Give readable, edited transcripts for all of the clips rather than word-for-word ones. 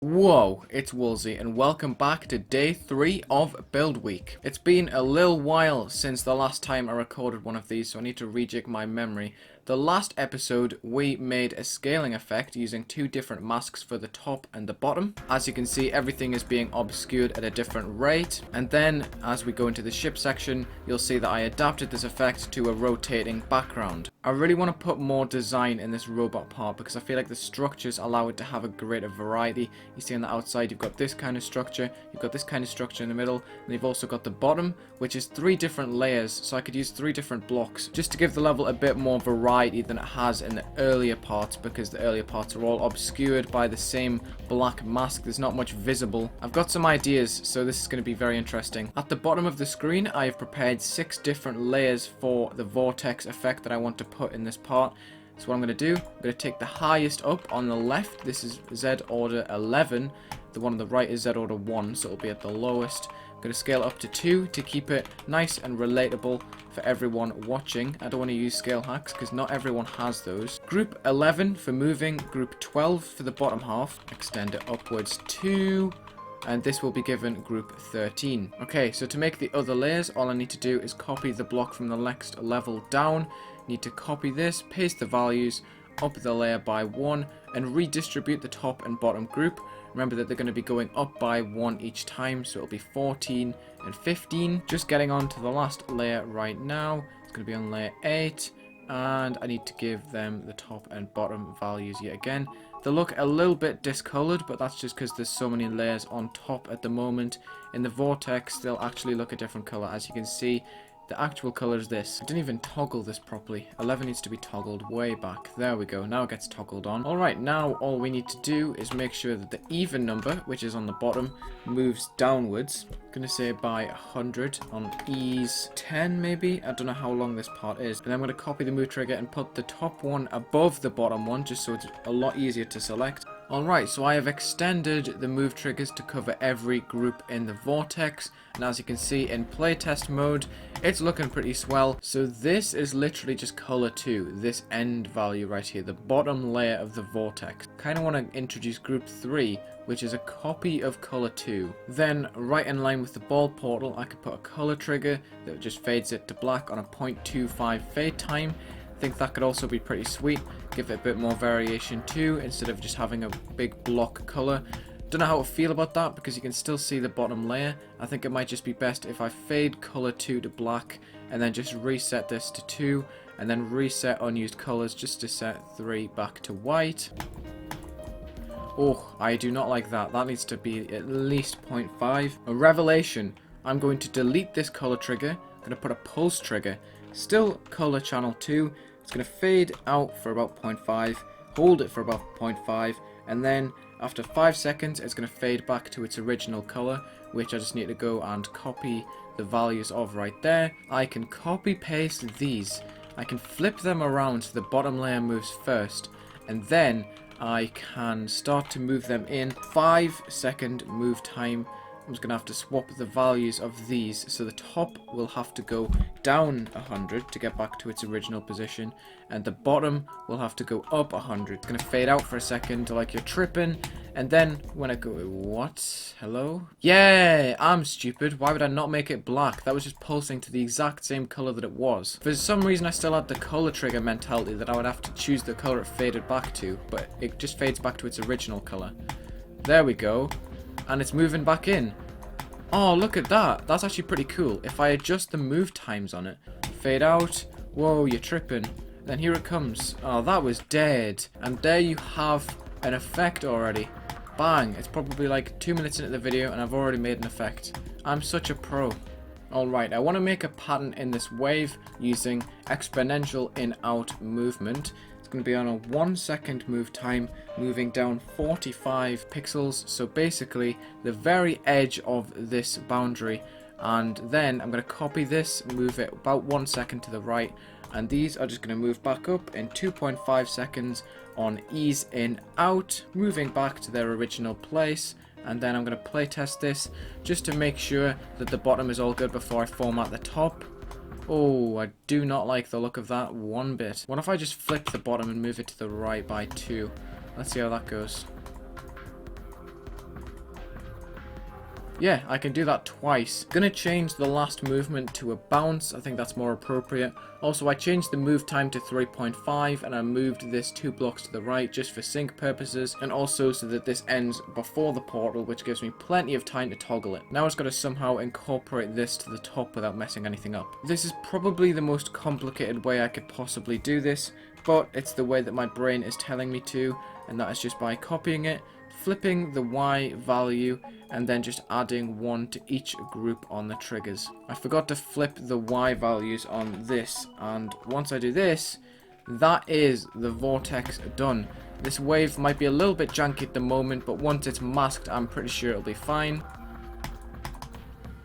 Whoa, it's Wulzy and welcome back to day 3 of Build Week. It's been a little while since the last time I recorded one of these, so I need to rejig my memory. The last episode we made a scaling effect using two different masks for the top and the bottom. As you can see, everything is being obscured at a different rate, and then as we go into the ship section you'll see that I adapted this effect to a rotating background. I really want to put more design in this robot part because I feel like the structures allow it to have a greater variety. You see on the outside you've got this kind of structure, you've got this kind of structure in the middle, and you've also got the bottom, which is 3 different layers, so I could use 3 different blocks just to give the level a bit more variety than it has in the earlier parts, because the earlier parts are all obscured by the same black mask. There's not much visible. I've got some ideas, so this is going to be very interesting. At the bottom of the screen I have prepared 6 different layers for the vortex effect that I want to put in this part. So what I'm going to do, I'm going to take the highest up on the left. This is Z order 11. The one on the right is Z order 1, so it'll be at the lowest. I'm going to scale it up to 2 to keep it nice and relatable for everyone watching. I don't want to use scale hacks because not everyone has those. Group 11 for moving, group 12 for the bottom half. Extend it upwards 2. And this will be given group 13. Okay, so to make the other layers, all I need to do is copy the block from the next level down. Need to copy this, paste the values, up the layer by 1, and redistribute the top and bottom group. Remember that they're going to be going up by 1 each time, so it'll be 14 and 15. Just getting on to the last layer right now. It's going to be on layer 8, and I need to give them the top and bottom values yet again. They look a little bit discolored, but that's just because there's so many layers on top at the moment. In the vortex, they'll actually look a different color. As you can see, the actual color is this. I didn't even toggle this properly. 11 needs to be toggled way back. There we go. Now it gets toggled on. Alright, now all we need to do is make sure that the even number, which is on the bottom, moves downwards. I'm going to say by 100 on ease 10 maybe. I don't know how long this part is. And then I'm going to copy the move trigger and put the top one above the bottom one, just so it's a lot easier to select. Alright, so I have extended the move triggers to cover every group in the vortex, and as you can see in playtest mode, it's looking pretty swell. So this is literally just color 2, this end value right here, the bottom layer of the vortex. Kind of want to introduce group 3, which is a copy of color 2. Then, right in line with the ball portal, I could put a color trigger that just fades it to black on a 0.25 fade time. I think that could also be pretty sweet. Give it a bit more variation too, instead of just having a big block color. Don't know how to feel about that because you can still see the bottom layer. I think it might just be best if I fade color 2 to black and then just reset this to 2 and then reset unused colors just to set 3 back to white. Oh, I do not like that. That needs to be at least 0.5. A revelation. I'm going to delete this color trigger. I'm going to put a pulse trigger. Still color channel 2. It's going to fade out for about 0.5, hold it for about 0.5, and then after 5 seconds it's going to fade back to its original color, which I just need to go and copy the values of right there. I can copy paste these. I can flip them around so the bottom layer moves first, and then I can start to move them in 5-second move time. I'm just going to have to swap the values of these, so the top will have to go down 100 to get back to its original position, and the bottom will have to go up 100. It's going to fade out for a second like you're tripping, and then when I go, what? Hello? Yeah, I'm stupid. Why would I not make it black? That was just pulsing to the exact same color that it was. For some reason I still had the color trigger mentality that I would have to choose the color it faded back to, but it just fades back to its original color. There we go. And it's moving back in. Oh, look at that. That's actually pretty cool. If I adjust the move times on it, fade out. Whoa, you're tripping. Then here it comes. Oh, that was dead. And there you have an effect already. Bang. It's probably like 2 minutes into the video and I've already made an effect. I'm such a pro. Alright, I want to make a pattern in this wave using exponential in-out movement. Going to be on a 1 second move time, moving down 45 pixels, so basically the very edge of this boundary, and then I'm going to copy this, move it about 1 second to the right, and these are just going to move back up in 2.5 seconds on ease in out, moving back to their original place. And then I'm going to playtest this just to make sure that the bottom is all good before I format the top. Oh, I do not like the look of that one bit. What if I just flip the bottom and move it to the right by 2? Let's see how that goes. Yeah, I can do that twice. Gonna change the last movement to a bounce. I think that's more appropriate. Also, I changed the move time to 3.5 and I moved this 2 blocks to the right just for sync purposes, and also so that this ends before the portal, which gives me plenty of time to toggle it. Now I just gotta somehow incorporate this to the top without messing anything up. This is probably the most complicated way I could possibly do this, but it's the way that my brain is telling me to, and that is just by copying it, flipping the Y value, and then just adding 1 to each group on the triggers. I forgot to flip the Y values on this, and once I do this, that is the vortex done. This wave might be a little bit janky at the moment, but once it's masked, I'm pretty sure it'll be fine.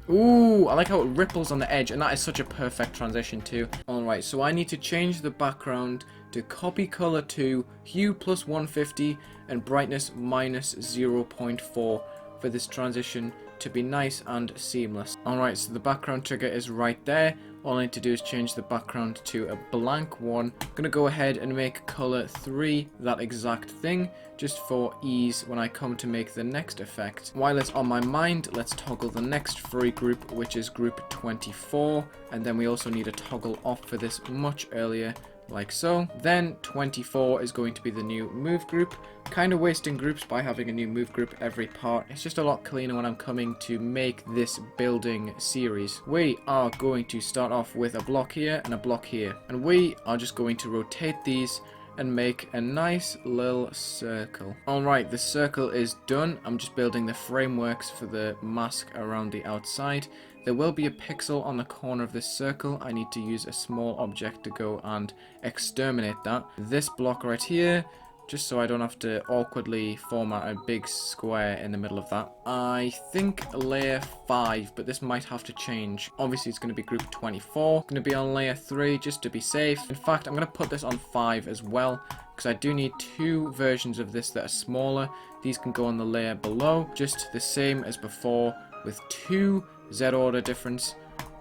Ooh, I like how it ripples on the edge, and that is such a perfect transition too. Alright, so I need to change the background to copy color to hue plus 150 and brightness minus 0.4 for this transition to be nice and seamless. Alright, so the background trigger is right there. All I need to do is change the background to a blank one. I'm going to go ahead and make color 3 that exact thing, just for ease when I come to make the next effect. While it's on my mind, let's toggle the next free group, which is group 24, and then we also need a toggle off for this much earlier, like so. Then 24 is going to be the new move group. Kind of wasting groups by having a new move group every part. It's just a lot cleaner when I'm coming to make this building series. We are going to start off with a block here and a block here, and we are just going to rotate these and make a nice little circle. Alright, the circle is done. I'm just building the frameworks for the mask around the outside. There will be a pixel on the corner of this circle. I need to use a small object to go and exterminate that. This block right here, just so I don't have to awkwardly format a big square in the middle of that. I think layer 5, but this might have to change. Obviously, it's going to be group 24. Going to be on layer 3 just to be safe. In fact, I'm going to put this on 5 as well, because I do need 2 versions of this that are smaller. These can go on the layer below, just the same as before, with 2 Z order difference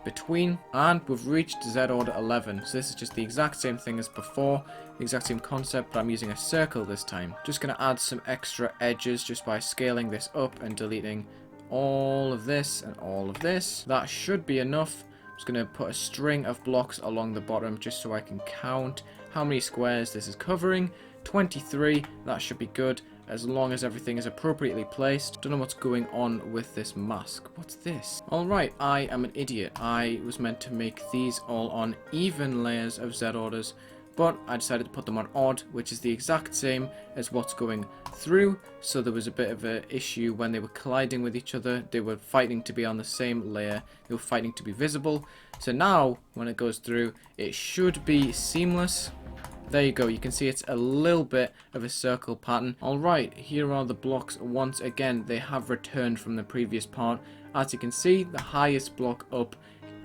between, and we've reached Z order 11. So this is just the exact same thing as before, the exact same concept, but I'm using a circle this time. Just going to add some extra edges just by scaling this up and deleting all of this and all of this. That should be enough. I'm just going to put a string of blocks along the bottom just so I can count how many squares this is covering. 23, that should be good, as long as everything is appropriately placed. Don't know what's going on with this mask. What's this? Alright, I am an idiot. I was meant to make these all on even layers of Z orders, but I decided to put them on odd, which is the exact same as what's going through. So there was a bit of an issue when they were colliding with each other. They were fighting to be on the same layer. They were fighting to be visible. So now, when it goes through, it should be seamless. There you go, you can see it's a little bit of a circle pattern. Alright, here are the blocks. Once again, they have returned from the previous part. As you can see, the highest block up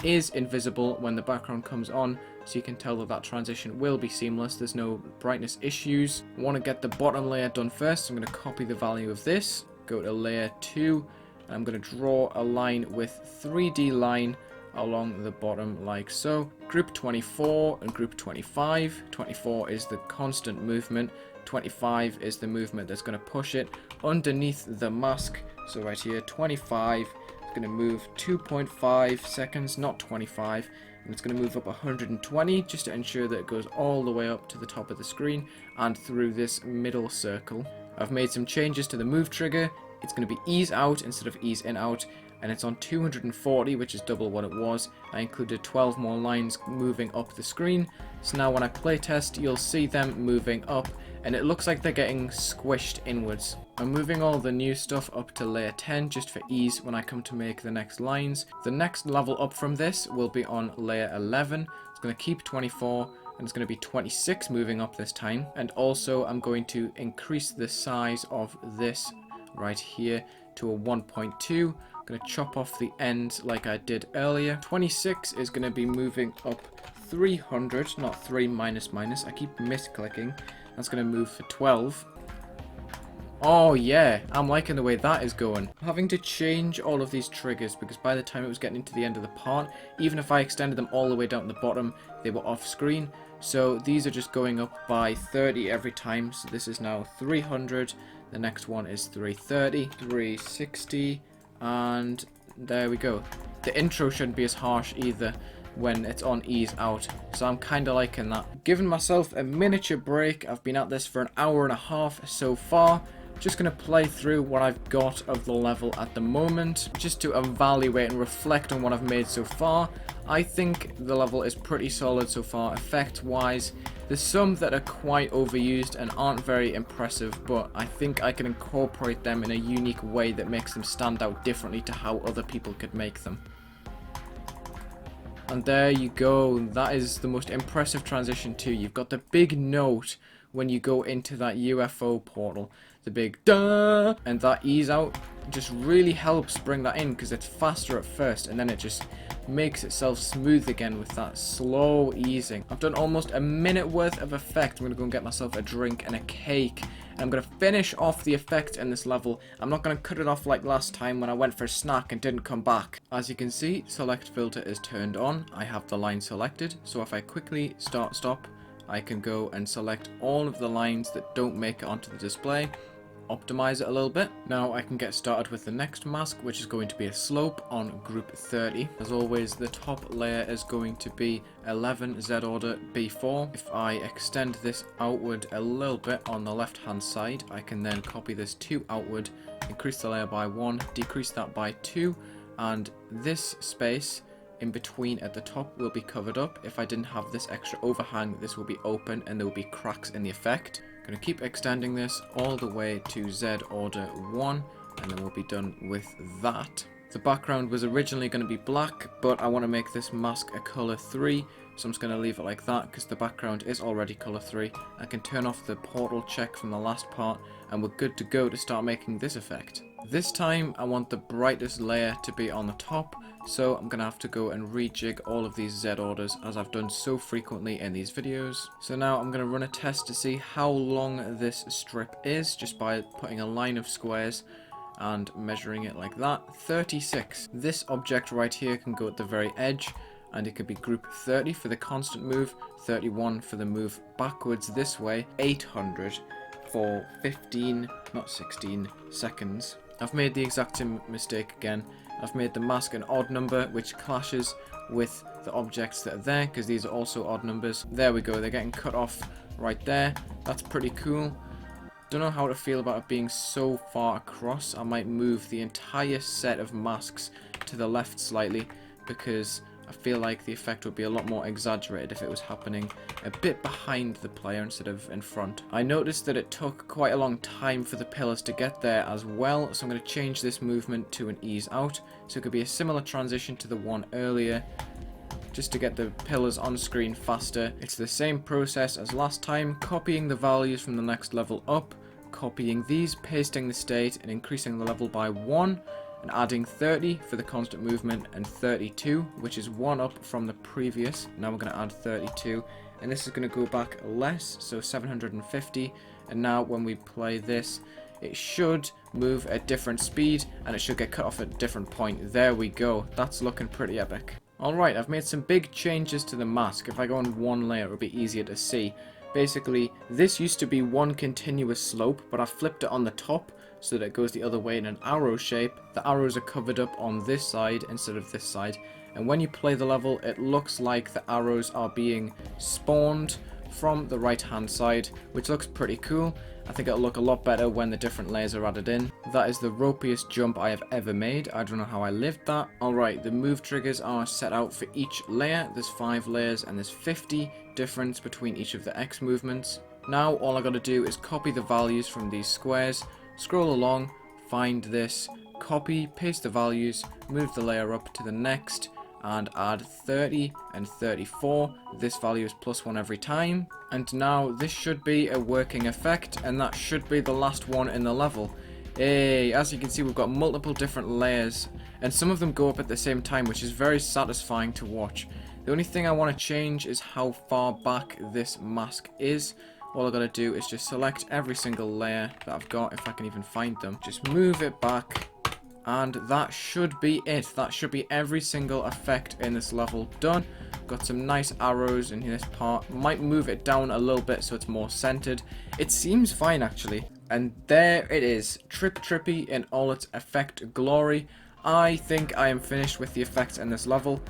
is invisible when the background comes on, so you can tell that that transition will be seamless. There's no brightness issues. I want to get the bottom layer done first, so I'm going to copy the value of this, go to layer 2, and I'm going to draw a line with 3D line along the bottom like so. Group 24 and group 25. 24 is the constant movement. 25 is the movement that's going to push it underneath the mask. So right here, 25 is going to move 2.5 seconds, not 25. And it's going to move up 120 just to ensure that it goes all the way up to the top of the screen and through this middle circle. I've made some changes to the move trigger. It's going to be ease out instead of ease in out, and it's on 240, which is double what it was. I included 12 more lines moving up the screen, so now when I playtest, you'll see them moving up, and it looks like they're getting squished inwards. I'm moving all the new stuff up to layer 10 just for ease when I come to make the next lines. The next level up from this will be on layer 11. It's going to keep 24, and it's going to be 26 moving up this time. And also I'm going to increase the size of this right here to a 1.2. Going to chop off the ends like I did earlier. 26 is going to be moving up 300, not 3 minus minus. I keep misclicking. That's going to move for 12. Oh yeah, I'm liking the way that is going. I'm having to change all of these triggers because by the time it was getting into the end of the part, even if I extended them all the way down to the bottom, they were off screen. So these are just going up by 30 every time. So this is now 300. The next one is 330, 360, And there we go. The intro shouldn't be as harsh either when it's on ease out, so I'm kind of liking that. Giving myself a miniature break. I've been at this for an hour and a half so far. Just going to play through what I've got of the level at the moment, just to evaluate and reflect on what I've made so far. I think the level is pretty solid so far, effect-wise. There's some that are quite overused and aren't very impressive, but I think I can incorporate them in a unique way that makes them stand out differently to how other people could make them. And there you go, that is the most impressive transition too. You've got the big note when you go into that UFO portal, the big duh, and that ease out just really helps bring that in because it's faster at first and then it just makes itself smooth again with that slow easing. I've done almost a minute worth of effect. I'm going to go and get myself a drink and a cake. And I'm going to finish off the effect in this level. I'm not going to cut it off like last time when I went for a snack and didn't come back. As you can see, select filter is turned on. I have the line selected. So if I quickly stop, I can go and select all of the lines that don't make it onto the display. Optimize it a little bit. Now I can get started with the next mask, which is going to be a slope on group 30. As always, the top layer is going to be 11 Z order B4. If I extend this outward a little bit on the left hand side, I can then copy this 2 outward, increase the layer by 1, decrease that by 2, and this space in between at the top will be covered up. If I didn't have this extra overhang, this will be open and there will be cracks in the effect. Going to keep extending this all the way to Z order 1 and then we'll be done with that. The background was originally going to be black, but I want to make this mask a color 3, so I'm just going to leave it like that because the background is already color 3. I can turn off the portal check from the last part and we're good to go to start making this effect. This time I want the brightest layer to be on the top, so I'm going to have to go and rejig all of these Z orders as I've done so frequently in these videos. So now I'm going to run a test to see how long this strip is just by putting a line of squares and measuring it like that. 36. This object right here can go at the very edge and it could be group 30 for the constant move, 31 for the move backwards this way, 800 for 15, not 16 seconds. I've made the exact same mistake again. I've made the mask an odd number, which clashes with the objects that are there, because these are also odd numbers. There we go, they're getting cut off right there. That's pretty cool. Don't know how to feel about it being so far across. I might move the entire set of masks to the left slightly, because I feel like the effect would be a lot more exaggerated if it was happening a bit behind the player instead of in front. I noticed that it took quite a long time for the pillars to get there as well, so I'm going to change this movement to an ease out, so it could be a similar transition to the one earlier, just to get the pillars on screen faster. It's the same process as last time, copying the values from the next level up, copying these, pasting the state and increasing the level by 1, and adding 30 for the constant movement and 32, which is 1 up from the previous. Now we're going to add 32, and this is going to go back less, so 750, and now when we play this, it should move at different speed, and it should get cut off at a different point. There we go, that's looking pretty epic. Alright, I've made some big changes to the mask. If I go on one layer, it'll be easier to see. Basically, this used to be one continuous slope, but I flipped it on the top, so that it goes the other way in an arrow shape. The arrows are covered up on this side instead of this side, and when you play the level it looks like the arrows are being spawned from the right hand side, which looks pretty cool. I think it'll look a lot better when the different layers are added in. That is the ropiest jump I have ever made. I don't know how I lived that. Alright, the move triggers are set out for each layer. There's 5 layers and there's 50 difference between each of the X movements. Now all I gotta do is copy the values from these squares, scroll along, find this, copy, paste the values, move the layer up to the next, and add 30 and 34. This value is +1 every time. And now this should be a working effect, and that should be the last one in the level. Hey, as you can see, we've got multiple different layers, and some of them go up at the same time, which is very satisfying to watch. The only thing I want to change is how far back this mask is. All I gotta do is just select every single layer that I've got, if I can even find them. Just move it back, and that should be it. That should be every single effect in this level done. Got some nice arrows in this part. Might move it down a little bit so it's more centered. It seems fine actually. And there it is. Trippy in all its effect glory. I think I am finished with the effects in this level.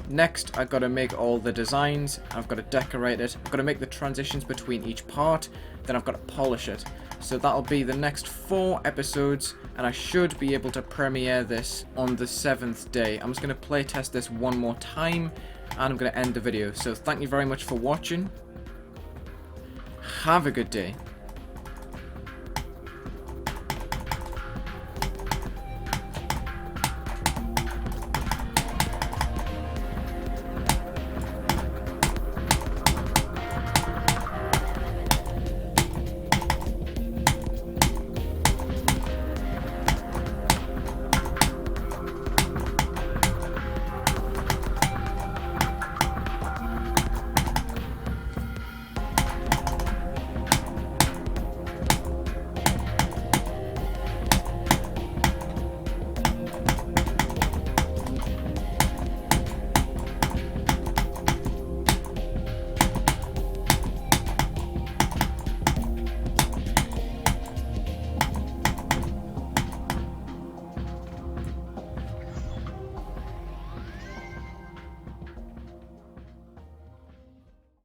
Next, I've got to make all the designs, I've got to decorate it, I've got to make the transitions between each part, then I've got to polish it. So that'll be the next 4 episodes, and I should be able to premiere this on the 7th day. I'm just going to playtest this one more time, and I'm going to end the video. So thank you very much for watching. Have a good day.